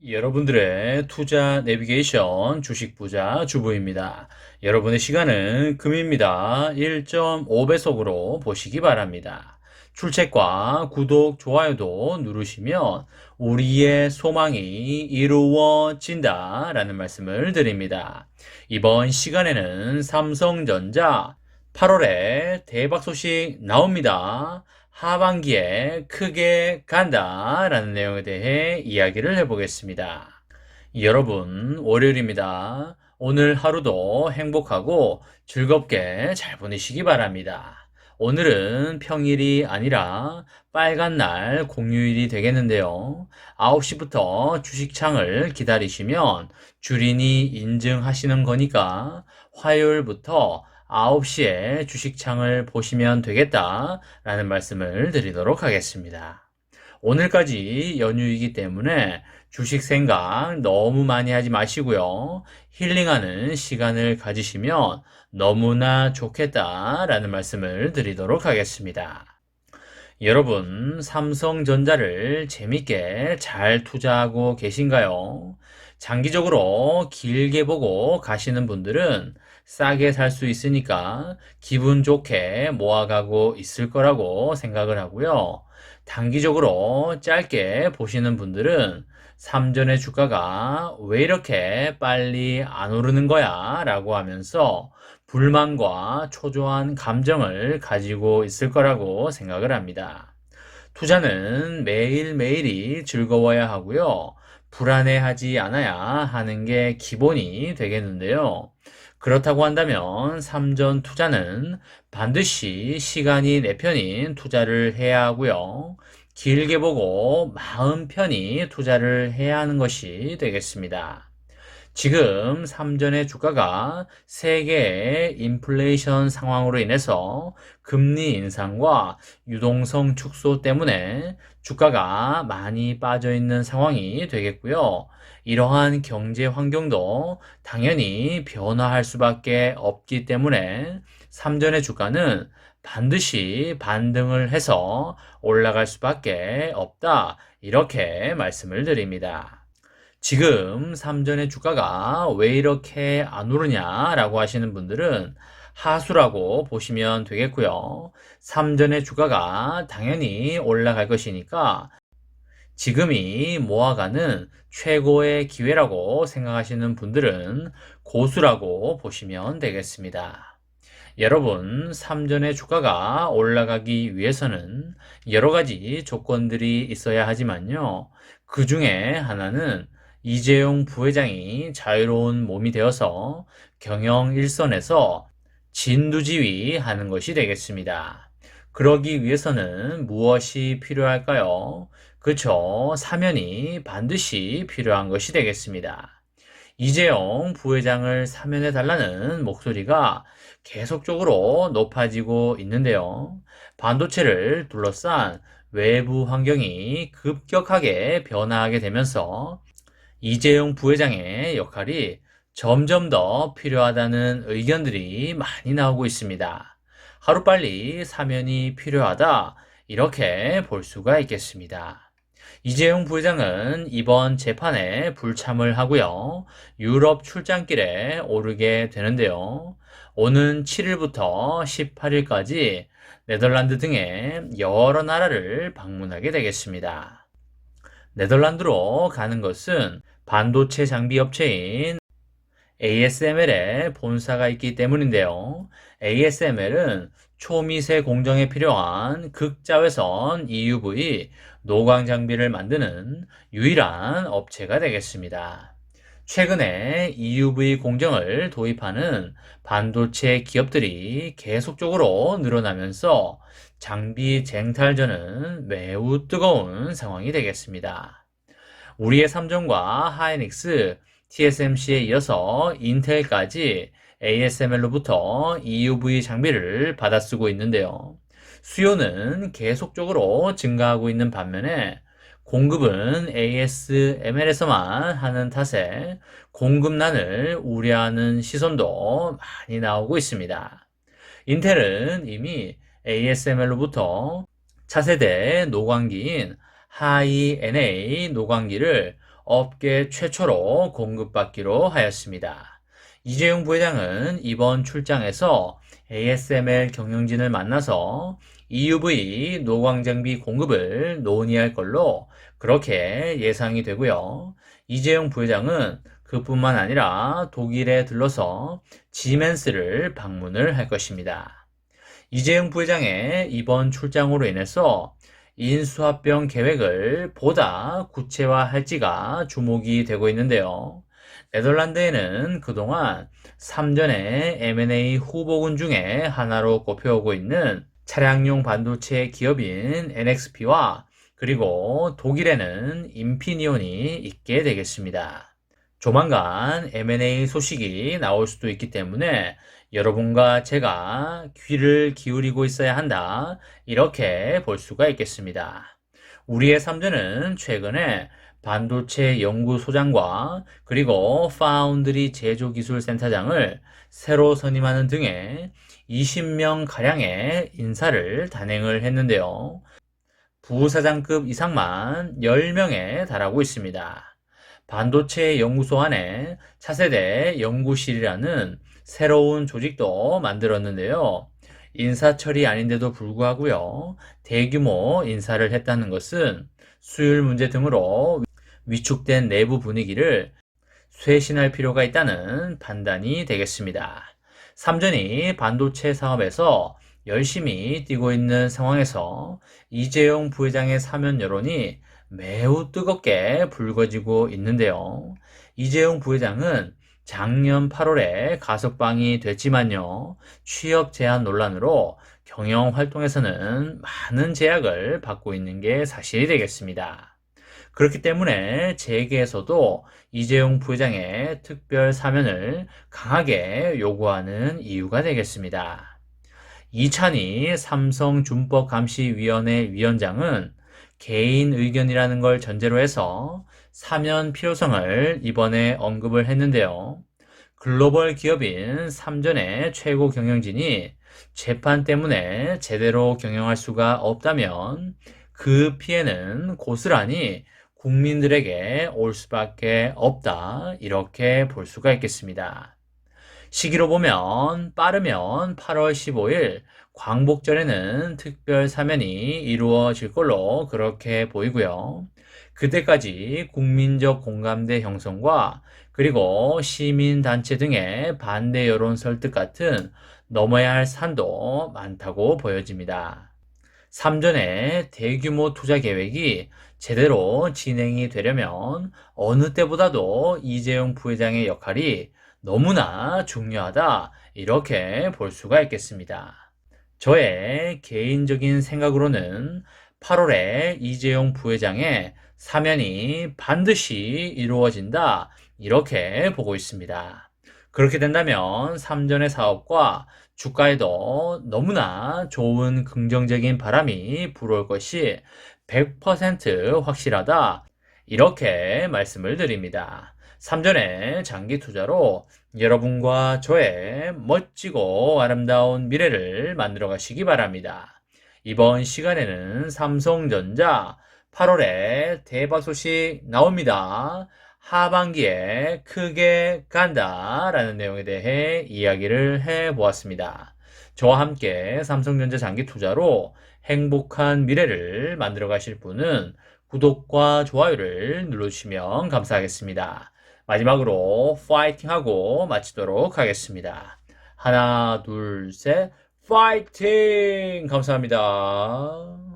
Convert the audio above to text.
여러분들의 투자 내비게이션 주식 부자 주부입니다. 여러분의 시간은 금입니다. 1.5배속으로 보시기 바랍니다. 출첵과 구독, 좋아요도 누르시면 우리의 소망이 이루어진다 라는 말씀을 드립니다. 이번 시간에는 삼성전자 8월에 대박 소식 나옵니다. 하반기에 크게 간다 라는 내용에 대해 이야기를 해보겠습니다. 여러분, 월요일입니다. 오늘 하루도 행복하고 즐겁게 잘 보내시기 바랍니다. 오늘은 평일이 아니라 빨간 날 공휴일이 되겠는데요. 9시부터 주식창을 기다리시면 주린이 인증하시는 거니까 화요일부터 9시에 주식창을 보시면 되겠다라는 말씀을 드리도록 하겠습니다. 오늘까지 연휴이기 때문에 주식 생각 너무 많이 하지 마시고요. 힐링하는 시간을 가지시면 너무나 좋겠다라는 말씀을 드리도록 하겠습니다. 여러분, 삼성전자를 재밌게 잘 투자하고 계신가요? 장기적으로 길게 보고 가시는 분들은 싸게 살 수 있으니까 기분 좋게 모아가고 있을 거라고 생각을 하고요. 단기적으로 짧게 보시는 분들은 삼전의 주가가 왜 이렇게 빨리 안 오르는 거야? 라고 하면서 불만과 초조한 감정을 가지고 있을 거라고 생각을 합니다. 투자는 매일매일이 즐거워야 하고요. 불안해하지 않아야 하는 게 기본이 되겠는데요. 그렇다고 한다면 삼전 투자는 반드시 시간이 내 편인 투자를 해야 하고요. 길게 보고 마음 편히 투자를 해야 하는 것이 되겠습니다. 지금 삼전의 주가가 세계의 인플레이션 상황으로 인해서 금리 인상과 유동성 축소 때문에 주가가 많이 빠져 있는 상황이 되겠고요. 이러한 경제 환경도 당연히 변화할 수밖에 없기 때문에 삼전의 주가는 반드시 반등을 해서 올라갈 수밖에 없다. 이렇게 말씀을 드립니다. 지금 삼전의 주가가 왜 이렇게 안 오르냐라고 하시는 분들은 하수라고 보시면 되겠고요. 삼전의 주가가 당연히 올라갈 것이니까 지금이 모아가는 최고의 기회라고 생각하시는 분들은 고수라고 보시면 되겠습니다. 여러분, 삼전의 주가가 올라가기 위해서는 여러 가지 조건들이 있어야 하지만요. 그 중에 하나는 이재용 부회장이 자유로운 몸이 되어서 경영 일선에서 진두지휘하는 것이 되겠습니다. 그러기 위해서는 무엇이 필요할까요? 그쵸, 사면이 반드시 필요한 것이 되겠습니다. 이재용 부회장을 사면해 달라는 목소리가 계속적으로 높아지고 있는데요. 반도체를 둘러싼 외부 환경이 급격하게 변화하게 되면서 이재용 부회장의 역할이 점점 더 필요하다는 의견들이 많이 나오고 있습니다. 하루빨리 사면이 필요하다, 이렇게 볼 수가 있겠습니다. 이재용 부회장은 이번 재판에 불참을 하고요. 유럽 출장길에 오르게 되는데요. 오는 7일부터 18일까지 네덜란드 등의 여러 나라를 방문하게 되겠습니다. 네덜란드로 가는 것은 반도체 장비 업체인 ASML에 본사가 있기 때문인데요. ASML은 초미세 공정에 필요한 극자외선 EUV 노광 장비를 만드는 유일한 업체가 되겠습니다. 최근에 EUV 공정을 도입하는 반도체 기업들이 계속적으로 늘어나면서 장비 쟁탈전은 매우 뜨거운 상황이 되겠습니다. 우리의 삼성과 하이닉스, TSMC에 이어서 인텔까지 ASML로부터 EUV 장비를 받아 쓰고 있는데요. 수요는 계속적으로 증가하고 있는 반면에 공급은 ASML에서만 하는 탓에 공급난을 우려하는 시선도 많이 나오고 있습니다. 인텔은 이미 ASML로부터 차세대 노광기인 하이 NA 노광기를 업계 최초로 공급받기로 하였습니다. 이재용 부회장은 이번 출장에서 ASML 경영진을 만나서 EUV 노광장비 공급을 논의할 걸로 그렇게 예상이 되고요. 이재용 부회장은 그뿐만 아니라 독일에 들러서 지멘스를 방문을 할 것입니다. 이재용 부회장의 이번 출장으로 인해서 인수합병 계획을 보다 구체화할지가 주목이 되고 있는데요. 네덜란드에는 그동안 3전의 M&A 후보군 중에 하나로 꼽혀오고 있는 차량용 반도체 기업인 NXP와 그리고 독일에는 인피니온이 있게 되겠습니다. 조만간 M&A 소식이 나올 수도 있기 때문에 여러분과 제가 귀를 기울이고 있어야 한다. 이렇게 볼 수가 있겠습니다. 우리의 3전은 최근에 반도체 연구소장과 그리고 파운드리 제조기술센터장을 새로 선임하는 등의 20명 가량의 인사를 단행을 했는데요. 부사장급 이상만 10명에 달하고 있습니다. 반도체 연구소 안에 차세대 연구실이라는 새로운 조직도 만들었는데요. 인사철이 아닌데도 불구하고요. 대규모 인사를 했다는 것은 수율 문제 등으로 위축된 내부 분위기를 쇄신할 필요가 있다는 판단이 되겠습니다. 삼전이 반도체 사업에서 열심히 뛰고 있는 상황에서 이재용 부회장의 사면 여론이 매우 뜨겁게 불거지고 있는데요. 이재용 부회장은 작년 8월에 가석방이 됐지만요. 취업 제한 논란으로 경영 활동에서는 많은 제약을 받고 있는 게 사실이 되겠습니다. 그렇기 때문에 재계에서도 이재용 부회장의 특별 사면을 강하게 요구하는 이유가 되겠습니다. 이찬희 삼성준법감시위원회 위원장은 개인 의견이라는 걸 전제로 해서 사면 필요성을 이번에 언급을 했는데요. 글로벌 기업인 삼전의 최고 경영진이 재판 때문에 제대로 경영할 수가 없다면 그 피해는 고스란히 국민들에게 올 수밖에 없다. 이렇게 볼 수가 있겠습니다. 시기로 보면 빠르면 8월 15일 광복절에는 특별 사면이 이루어질 걸로 그렇게 보이고요. 그때까지 국민적 공감대 형성과 그리고 시민단체 등의 반대 여론 설득 같은 넘어야 할 산도 많다고 보여집니다. 3전의 대규모 투자 계획이 제대로 진행이 되려면 어느 때보다도 이재용 부회장의 역할이 너무나 중요하다. 이렇게 볼 수가 있겠습니다. 저의 개인적인 생각으로는 8월에 이재용 부회장의 사면이 반드시 이루어진다. 이렇게 보고 있습니다. 그렇게 된다면 3전의 사업과 주가에도 너무나 좋은 긍정적인 바람이 불어올 것이 100% 확실하다. 이렇게 말씀을 드립니다. 3전의 장기 투자로 여러분과 저의 멋지고 아름다운 미래를 만들어 가시기 바랍니다. 이번 시간에는 삼성전자 8월에 대박 소식 나옵니다. 하반기에 크게 간다 라는 내용에 대해 이야기를 해보았습니다. 저와 함께 삼성전자 장기 투자로 행복한 미래를 만들어 가실 분은 구독과 좋아요를 눌러주시면 감사하겠습니다. 마지막으로 파이팅하고 마치도록 하겠습니다. 하나, 둘, 셋, 파이팅! 감사합니다.